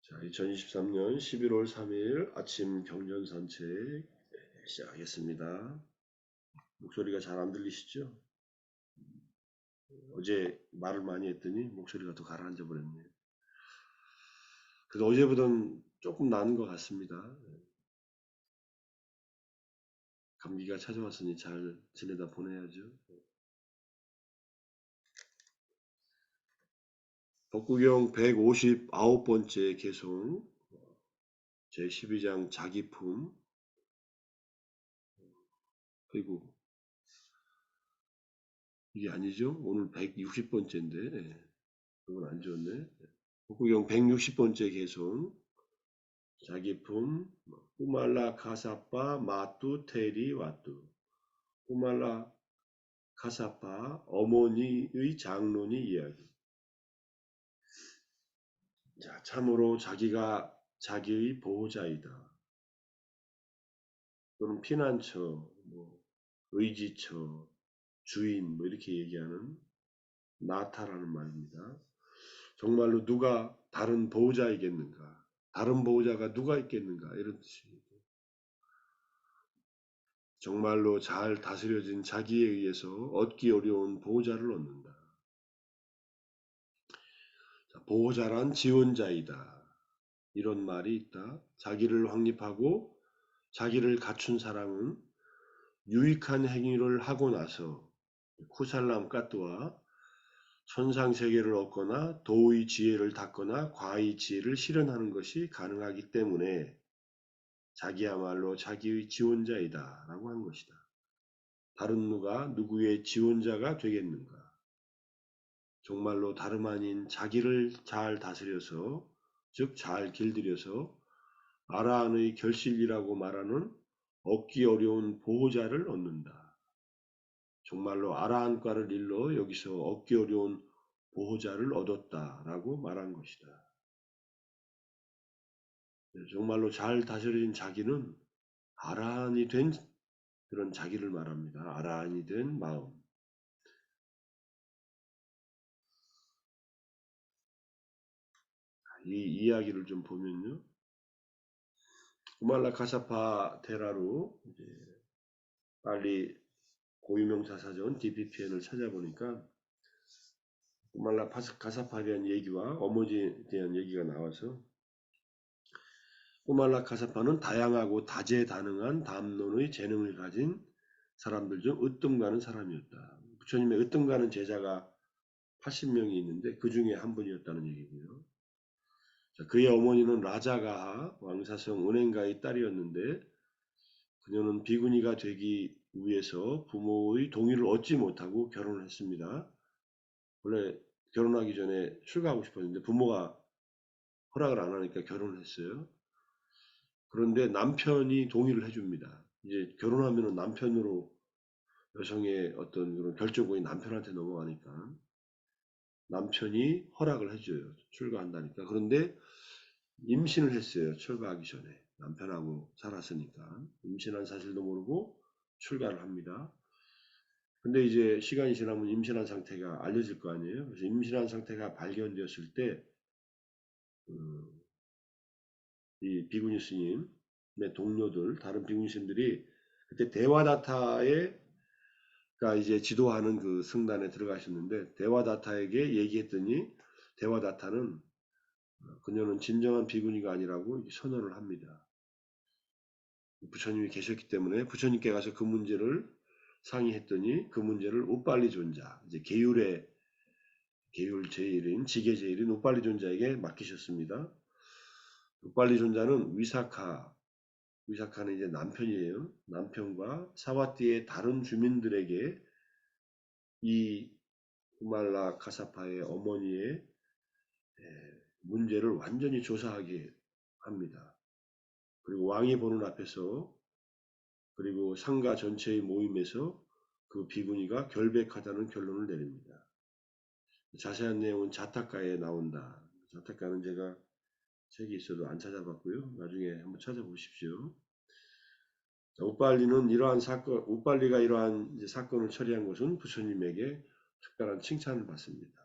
자, 2023년 11월 3일 아침 경전 산책 시작하겠습니다. 목소리가 잘 안 들리시죠? 어제 말을 많이 했더니 목소리가 더 가라앉아 버렸네요. 그래도 어제보다는 조금 나은 것 같습니다. 감기가 찾아왔으니 잘 지내다 보내야죠. 법구경 159번째 개송 제12장 자기품. 그리고 이게 아니죠? 오늘 160번째인데 그건 안 좋네. 법구경 160번째 개송 자기품 꾸말라 카사파 마뚜 테리 와뚜. 꾸말라 카사파 어머니의 장로니 이야기. 자, 참으로 자기가 자기의 보호자이다. 또는 피난처, 의지처, 주인 이렇게 얘기하는 나타라는 말입니다. 정말로 누가 다른 보호자이겠는가? 다른 보호자가 누가 있겠는가? 이런 뜻입니다. 정말로 잘 다스려진 자기에 의해서 얻기 어려운 보호자를 얻는다. 보호자란 지원자이다. 이런 말이 있다. 자기를 확립하고 자기를 갖춘 사람은 유익한 행위를 하고 나서 쿠살람 까뚜와 천상세계를 얻거나 도의 지혜를 닦거나 과의 지혜를 실현하는 것이 가능하기 때문에 자기야말로 자기의 지원자이다 라고 한 것이다. 다른 누가 누구의 지원자가 되겠는가? 정말로 다름 아닌 자기를 잘 다스려서 즉 잘 길들여서 아라한의 결실이라고 말하는 얻기 어려운 보호자를 얻는다. 정말로 아라한과를 일러 여기서 얻기 어려운 보호자를 얻었다라고 말한 것이다. 정말로 잘 다스려진 자기는 아라한이 된 그런 자기를 말합니다. 아라한이 된 마음. 이 이야기를 좀 보면요. 구말라 카사파 테라로 이제 빨리 고유명사사전 DPPN을 찾아보니까 구말라 카사파에 대한 얘기와 어머니에 대한 얘기가 나와서 구말라 카사파는 다양하고 다재다능한 담론의 재능을 가진 사람들 중 으뜸가는 사람이었다. 부처님의 으뜸가는 제자가 80명이 있는데 그 중에 한 분이었다는 얘기고요. 자, 그의 어머니는 라자가하 왕사성 은행가의 딸이었는데 그녀는 비구니가 되기 위해서 부모의 동의를 얻지 못하고 결혼을 했습니다. 원래 결혼하기 전에 출가하고 싶었는데 부모가 허락을 안 하니까 결혼을 했어요. 그런데 남편이 동의를 해줍니다. 이제 결혼하면 남편으로 여성의 어떤 그런 결정권이 남편한테 넘어가니까 남편이 허락을 해줘요. 출가한다니까. 그런데 임신을 했어요. 출가하기 전에. 남편하고 살았으니까. 임신한 사실도 모르고 출가를 합니다. 근데 이제 시간이 지나면 임신한 상태가 알려질 거 아니에요. 그래서 임신한 상태가 발견되었을 때, 이 비구니 스님의 동료들, 다른 비구니 스님들이 그때 데와다타에 가 이제 지도하는 그 승단에 들어가셨는데 데와다타에게 얘기했더니 데와다타는 그녀는 진정한 비구니가 아니라고 선언을 합니다. 부처님이 계셨기 때문에 부처님께 가서 그 문제를 상의했더니 그 문제를 우빨리 존자, 이제 계율 제일인 지계 제일인 우빨리 존자에게 맡기셨습니다. 우빨리 존자는 위사카는 이제 남편이에요. 남편과 사와띠의 다른 주민들에게 이 구말라 카사파의 어머니의 문제를 완전히 조사하게 합니다. 그리고 왕이 보는 앞에서 그리고 상가 전체의 모임에서 그 비구니가 결백하다는 결론을 내립니다. 자세한 내용은 자타카에 나온다. 자타카는 제가 책이 있어도 안 찾아봤고요. 나중에 한번 찾아보십시오. 우빨리가 이러한 이제 사건을 처리한 것은 부처님에게 특별한 칭찬을 받습니다.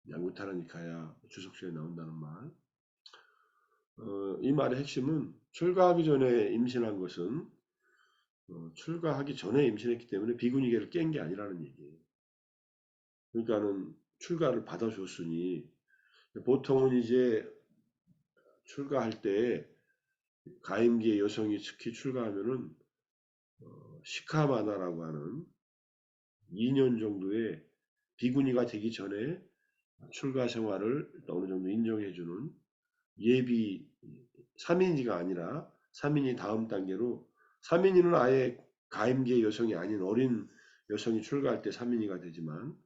양구타라니카야 주석서에 나온다는 말. 이 말의 핵심은 출가하기 전에 임신한 것은 출가하기 전에 임신했기 때문에 비구니계를 깬 게 아니라는 얘기예요. 그러니까는 출가를 받아줬으니 보통은 이제 출가할 때 가임기의 여성이 특히 출가하면은 시카마나라고 하는 2년 정도의 비구니가 되기 전에 출가 생활을 어느 정도 인정해주는 예비 3인이가 아니라 3인이 다음 단계로 3인이는 아예 가임기의 여성이 아닌 어린 여성이 출가할 때 3인이가 되지만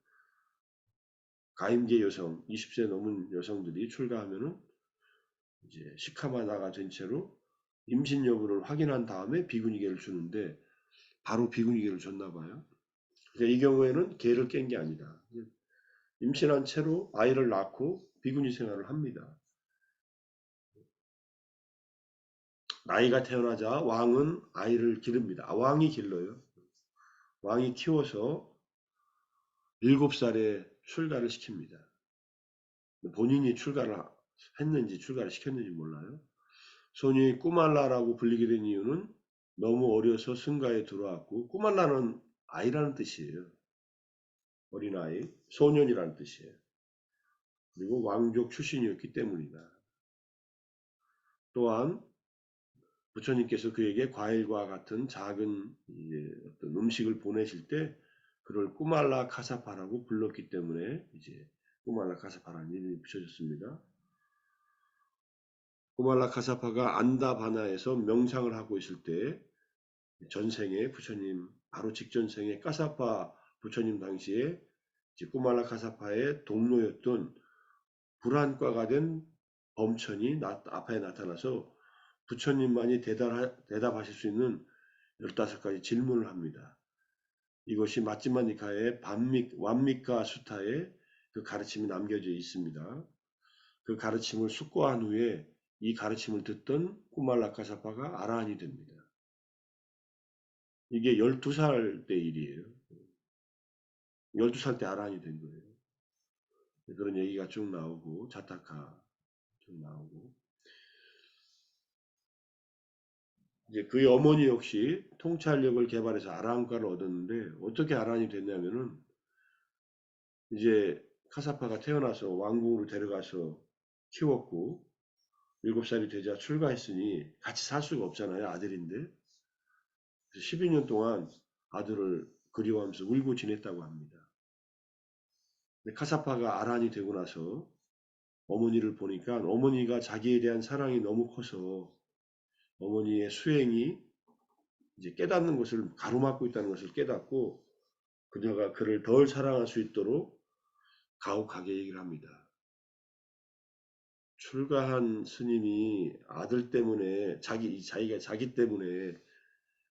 가임기의 여성 20세 넘은 여성들이 출가하면은 이제 시카마나가 된 채로 임신 여부를 확인한 다음에 비구니계를 주는데 바로 비구니계를 줬나 봐요. 그러니까 이 경우에는 계를 깬 게 아니다. 임신한 채로 아이를 낳고 비구니 생활을 합니다. 나이가 태어나자 왕은 아이를 기릅니다. 왕이 길러요. 왕이 키워서 7살에 출가를 시킵니다. 본인이 출가를 했는지 출가를 시켰는지 몰라요. 소년이 꾸말라라고 불리게 된 이유는 너무 어려서 승가에 들어왔고, 꾸말라는 아이라는 뜻이에요. 어린아이, 소년이라는 뜻이에요. 그리고 왕족 출신이었기 때문이다. 또한 부처님께서 그에게 과일과 같은 작은 어떤 음식을 보내실 때 그를 꾸말라 카사파라고 불렀기 때문에 이제 꾸말라 카사파라는 이름이 붙여졌습니다. 꾸말라 카사파가 안다바나에서 명상을 하고 있을 때 전생에 부처님 바로 직전생에 카사파 부처님 당시에 꾸말라 카사파의 동료였던 불안과가 된 범천이 앞에 나타나서 부처님만이 대답하실 수 있는 15가지 질문을 합니다. 이것이 마찌마 니카의 완미카 수타에 그 가르침이 남겨져 있습니다. 그 가르침을 숙고한 후에 이 가르침을 듣던 꾸말라카사파가 아라한이 됩니다. 이게 12살 때 일이에요. 12살 때 아라한이 된 거예요. 그런 얘기가 쭉 나오고 자타카 쭉 나오고 이제 그의 어머니 역시 통찰력을 개발해서 아라한과를 얻었는데 어떻게 아라한이 됐냐면은 이제 카사파가 태어나서 왕궁으로 데려가서 키웠고 7살이 되자 출가했으니 같이 살 수가 없잖아요. 아들인데. 그래서 12년 동안 아들을 그리워하면서 울고 지냈다고 합니다. 근데 카사파가 아란이 되고 나서 어머니를 보니까 어머니가 자기에 대한 사랑이 너무 커서 어머니의 수행이 이제 깨닫는 것을 가로막고 있다는 것을 깨닫고 그녀가 그를 덜 사랑할 수 있도록 가혹하게 얘기를 합니다. 출가한 스님이 아들 때문에 자기가 자기 때문에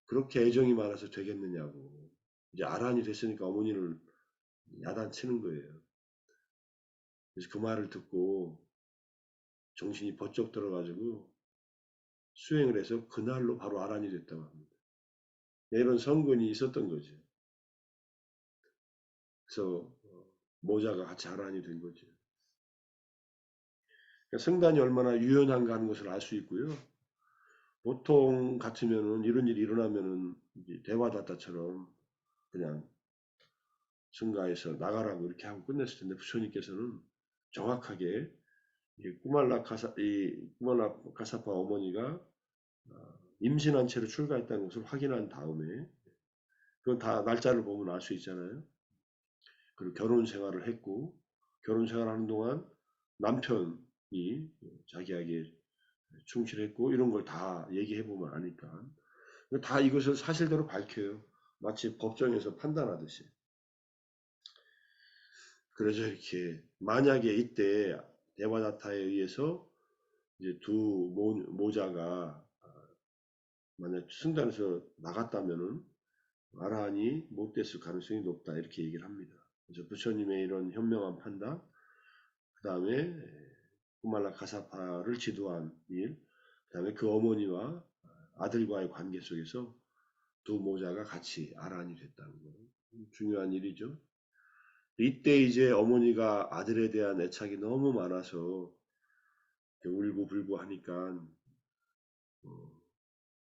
그렇게 애정이 많아서 되겠느냐고. 이제 아란이 됐으니까 어머니를 야단치는 거예요. 그래서 그 말을 듣고 정신이 번쩍 들어가지고 수행을 해서 그날로 바로 아란이 됐다고 합니다. 이런 성근이 있었던 거죠. 그래서 모자가 같이 아란이 된 거죠. 그러니까 성단이 얼마나 유연한가 하는 것을 알 수 있고요. 보통 같으면은 이런 일이 일어나면은 대화다타처럼 그냥 승가에서 나가라고 이렇게 하고 끝냈을 텐데 부처님께서는 정확하게 꾸말라 카사파 어머니가 임신한 채로 출가했다는 것을 확인한 다음에 그건 다 날짜를 보면 알 수 있잖아요. 그리고 결혼 생활을 했고 결혼 생활하는 동안 남편이 자기에게 충실했고 이런 걸 다 얘기해 보면 아니까 다 이것을 사실대로 밝혀요. 마치 법정에서 판단하듯이. 그래서 이렇게 만약에 이때 데바다타에 의해서 이제 두 모자가 만약 승단에서 나갔다면은 아라한이 못 됐을 가능성이 높다 이렇게 얘기를 합니다. 그래서 부처님의 이런 현명한 판단, 그 다음에 쿠말라 가사파를 지도한 일, 그 다음에 그 어머니와 아들과의 관계 속에서 두 모자가 같이 아라한이 됐다는 거 중요한 일이죠. 이때 이제 어머니가 아들에 대한 애착이 너무 많아서 울고불고 하니까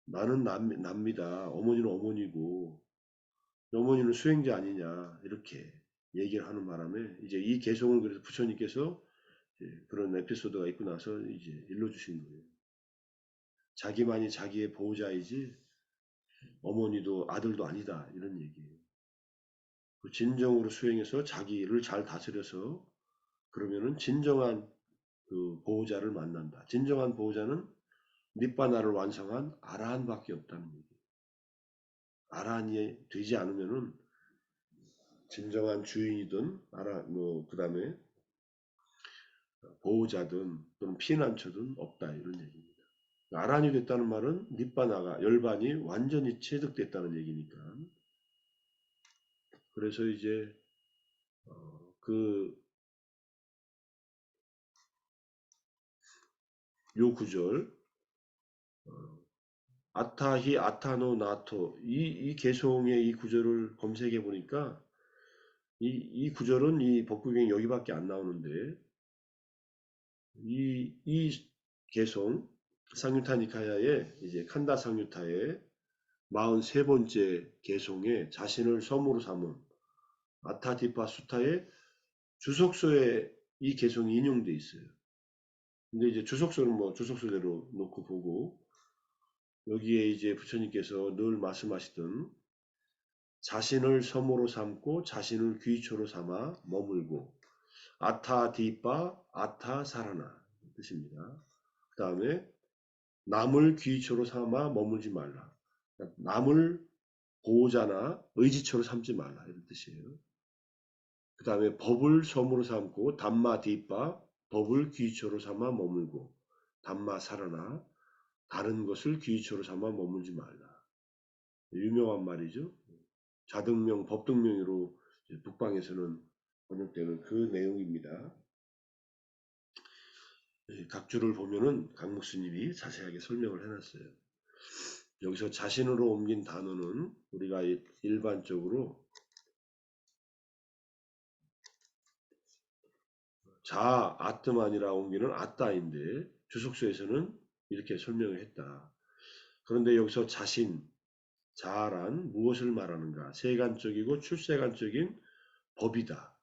나는 납니다. 어머니는 어머니고 어머니는 수행자 아니냐 이렇게 얘기를 하는 바람에 이제 이 개송을 그래서 부처님께서 그런 에피소드가 있고 나서 이제 일러주신 거예요. 자기만이 자기의 보호자이지 어머니도 아들도 아니다 이런 얘기예요. 진정으로 수행해서 자기를 잘 다스려서 그러면은 진정한 그 보호자를 만난다. 진정한 보호자는 니바나를 완성한 아라한밖에 없다는 얘기예요. 아라한이 되지 않으면은 진정한 주인이든 그다음에 보호자든 또는 피난처든 없다 이런 얘기입니다. 아란이 됐다는 말은 니바나가 열반이 완전히 체득됐다는 얘기니까. 그래서 이제 요 구절 아타히 아타노 나토 이 개송의 이 구절을 검색해 보니까 이 구절은 이 법구경에 여기밖에 안 나오는데 이 개송 상유타 니카야의 이제 칸다 상유타의 43번째 개송에 자신을 섬으로 삼은 아타디파 수타의 주석서에 이 개송이 인용돼 있어요. 근데 이제 주석서는 뭐 주석서대로 놓고 보고 여기에 이제 부처님께서 늘 말씀하시던 자신을 섬으로 삼고 자신을 귀초로 삼아 머물고 아타디파 아타사라나 뜻입니다. 그 다음에 남을 귀초로 삼아 머물지 말라. 남을 보호자나 의지처로 삼지 말라 이런 뜻이에요. 그 다음에 법을 섬으로 삼고 담마 뒷바 법을 귀초로 삼아 머물고 담마 살아나 다른 것을 귀초로 삼아 머물지 말라. 유명한 말이죠. 자등명 법등명으로 북방에서는 번역되는 그 내용입니다. 각주를 보면은 강목스님이 자세하게 설명을 해놨어요. 여기서 자신으로 옮긴 단어는 우리가 일반적으로 자 아트만이라 옮기는 아따인데 주석서에서는 이렇게 설명을 했다. 그런데 여기서 자신, 자란 무엇을 말하는가? 세간적이고 출세간적인 법이다.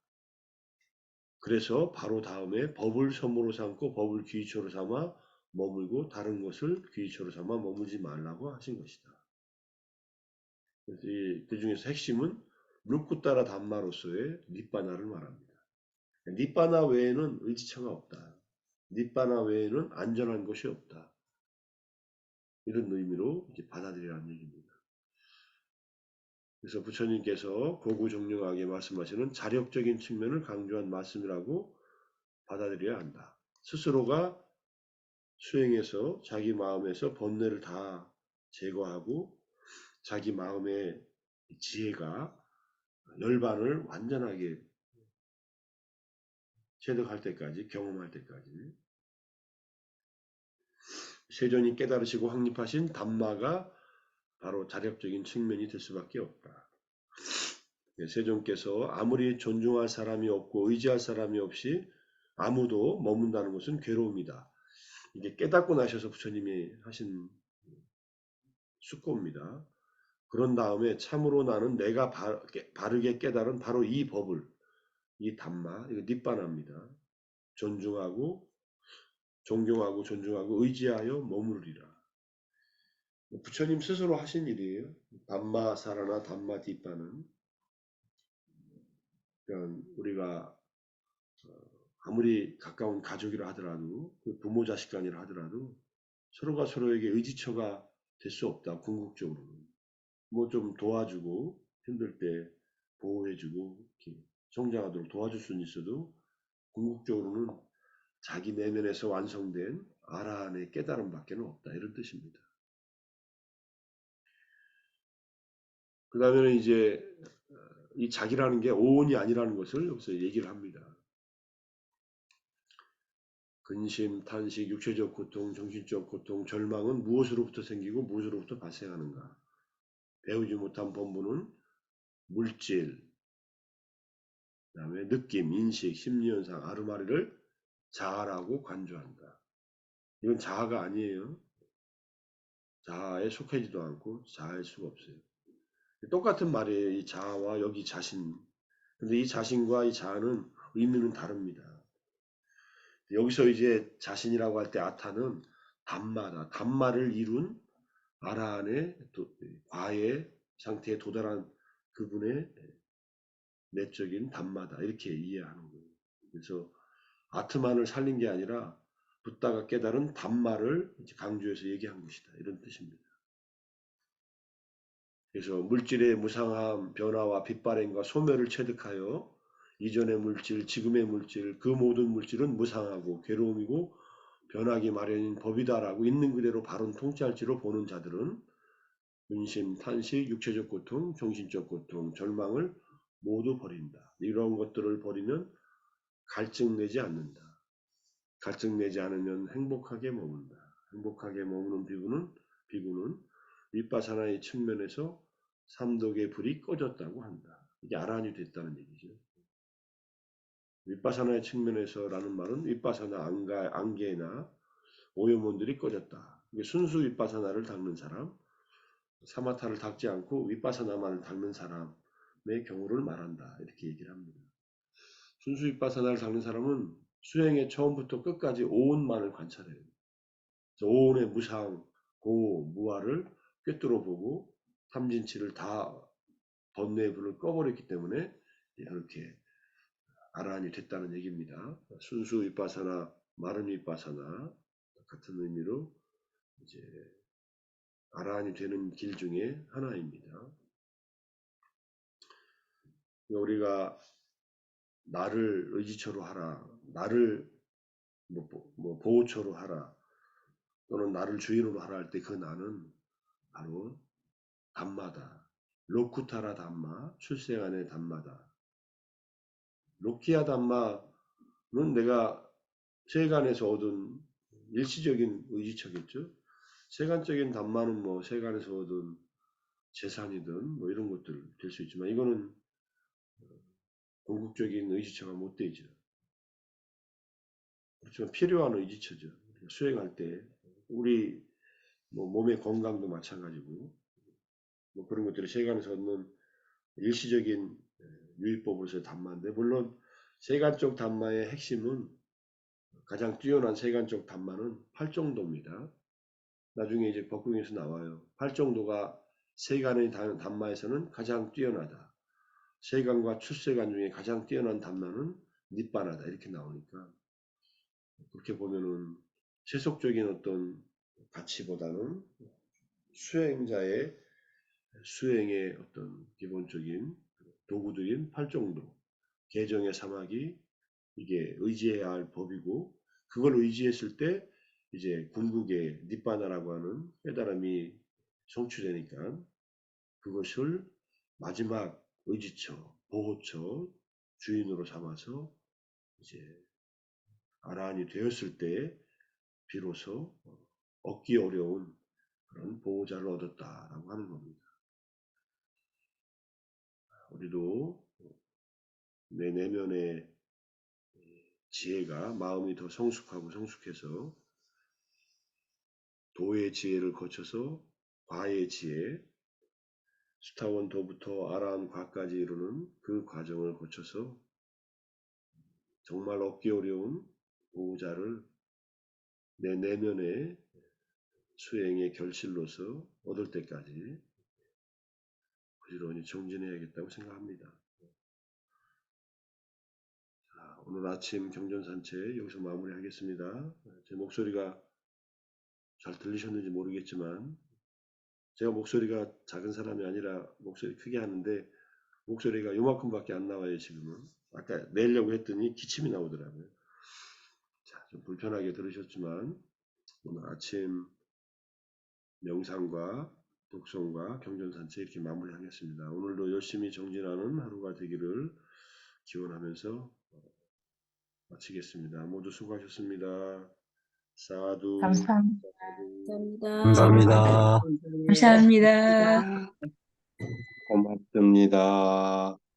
그래서 바로 다음에 법을 섬으로 삼고 법을 귀처로 삼아 머물고 다른 것을 귀처로 삼아 머물지 말라고 하신 것이다. 그래서 그 중에서 핵심은 루쿠따라 담마로서의 니바나를 말합니다. 니바나 외에는 의지처가 없다. 니바나 외에는 안전한 것이 없다. 이런 의미로 이제 받아들이라는 얘기입니다. 그래서 부처님께서 고구정령하게 말씀하시는 자력적인 측면을 강조한 말씀이라고 받아들여야 한다. 스스로가 수행해서 자기 마음에서 번뇌를 다 제거하고 자기 마음의 지혜가 열반을 완전하게 체득할 때까지 경험할 때까지 세존이 깨달으시고 확립하신 담마가 바로 자력적인 측면이 될 수밖에 없다. 세존께서 아무리 존중할 사람이 없고 의지할 사람이 없이 아무도 머문다는 것은 괴로움이다. 이게 깨닫고 나셔서 부처님이 하신 숙고입니다. 그런 다음에 참으로 나는 내가 바르게 깨달은 바로 이 법을 이 담마 이거 니바나입니다. 존중하고 존경하고 존중하고 의지하여 머무르리라. 부처님 스스로 하신 일이에요. 담마 사라나 담마 뒷바는 그러니까 우리가 아무리 가까운 가족이라 하더라도 부모 자식 간이라 하더라도 서로가 서로에게 의지처가 될 수 없다. 궁극적으로는 뭐 좀 도와주고 힘들 때 보호해주고 이렇게 성장하도록 도와줄 수는 있어도 궁극적으로는 자기 내면에서 완성된 아라한의 깨달음밖에 없다. 이런 뜻입니다. 그 다음에는 이제 이 자기라는 게 오온이 아니라는 것을 여기서 얘기를 합니다. 근심, 탄식, 육체적 고통, 정신적 고통, 절망은 무엇으로부터 생기고 무엇으로부터 발생하는가? 배우지 못한 본부는 물질, 그 다음에 느낌, 인식, 심리현상, 아르마리를 자아라고 간주한다. 이건 자아가 아니에요. 자아에 속하지도 않고 자아일 수가 없어요. 똑같은 말이에요. 이 자아와 여기 자신. 근데 이 자신과 이 자아는 의미는 다릅니다. 여기서 이제 자신이라고 할 때 아타는 담마다. 담마를 이룬 아라한의 과의 상태에 도달한 그분의 내적인 담마다. 이렇게 이해하는 거예요. 그래서 아트만을 살린 게 아니라 붓다가 깨달은 담마를 강조해서 얘기한 것이다. 이런 뜻입니다. 그래서 물질의 무상함, 변화와 빛발행과 소멸을 체득하여 이전의 물질, 지금의 물질, 그 모든 물질은 무상하고 괴로움이고 변하기 마련인 법이다라고 있는 그대로 바른 통찰지로 보는 자들은 근심, 탄식, 육체적 고통, 정신적 고통, 절망을 모두 버린다. 이런 것들을 버리면 갈증 내지 않는다. 갈증 내지 않으면 행복하게 머문다. 행복하게 머무는 비구는 윗바사나의 측면에서 삼독의 불이 꺼졌다고 한다. 이게 아라한이 됐다는 얘기죠. 윗바사나의 측면에서라는 말은 윗바사나 안개나 오염원들이 꺼졌다. 이게 순수 윗바사나를 닦는 사람, 사마타를 닦지 않고 윗바사나만을 닦는 사람의 경우를 말한다. 이렇게 얘기를 합니다. 순수 윗바사나를 닦는 사람은 수행의 처음부터 끝까지 오온만을 관찰해요. 오온의 무상, 고, 무아를 꿰뚫어 보고 탐진치를 다 번뇌의 불을 꺼버렸기 때문에 이렇게 아라한이 됐다는 얘기입니다. 순수 윗바사나, 마른 윗바사나 같은 의미로 이제 아라한이 되는 길 중에 하나입니다. 우리가 나를 의지처로 하라, 나를 보호처로 하라, 또는 나를 주인으로 하라 할 때 그 나는 바로 담마다. 로쿠타라 담마, 출생안의 담마다. 로키아 담마는 내가 세간에서 얻은 일시적인 의지처겠죠. 세간적인 담마는 뭐 세간에서 얻은 재산이든 뭐 이런 것들 될 수 있지만 이거는 궁극적인 의지처가 못 되죠. 그렇지만 필요한 의지처죠. 수행할 때 우리 뭐 몸의 건강도 마찬가지고 뭐 그런 것들이 세간에서 얻는 일시적인 유의법으로서의 담마인데 물론 세간적 담마의 핵심은 가장 뛰어난 세간적 담마는 팔정도입니다. 나중에 이제 법궁에서 나와요. 팔정도가 세간의 담마에서는 가장 뛰어나다. 세간과 출세간 중에 가장 뛰어난 담마는 닛바나다. 이렇게 나오니까 그렇게 보면은 세속적인 어떤 가치보다는 수행자의 수행의 어떤 기본적인 도구들인 팔정도, 개정의 사막이 이게 의지해야 할 법이고 그걸 의지했을 때 이제 궁극의 닛바나라고 하는 깨달음이 성취되니까 그것을 마지막 의지처, 보호처, 주인으로 삼아서 이제 아라한이 되었을 때 비로소 얻기 어려운 그런 보호자를 얻었다라고 하는 겁니다. 우리도 내 내면의 지혜가 마음이 더 성숙하고 성숙해서 도의 지혜를 거쳐서 과의 지혜, 수타원 도부터 아라한 과까지 이루는 그 과정을 거쳐서 정말 얻기 어려운 보호자를 내 내면의 수행의 결실로서 얻을 때까지 부지런히 정진해야겠다고 생각합니다. 자, 오늘 아침 경전산책 여기서 마무리하겠습니다. 제 목소리가 잘 들리셨는지 모르겠지만 제가 목소리가 작은 사람이 아니라 목소리 크게 하는데 목소리가 요만큼밖에 안 나와요 지금은. 아까 내려고 했더니 기침이 나오더라고요. 자, 좀 불편하게 들으셨지만 오늘 아침 명상과 독송과 경전산책 이렇게 마무리하겠습니다. 오늘도 열심히 정진하는 하루가 되기를 기원하면서 마치겠습니다. 모두 수고하셨습니다. 사두. 감사합니다. 감사합니다. 감사합니다. 고맙습니다.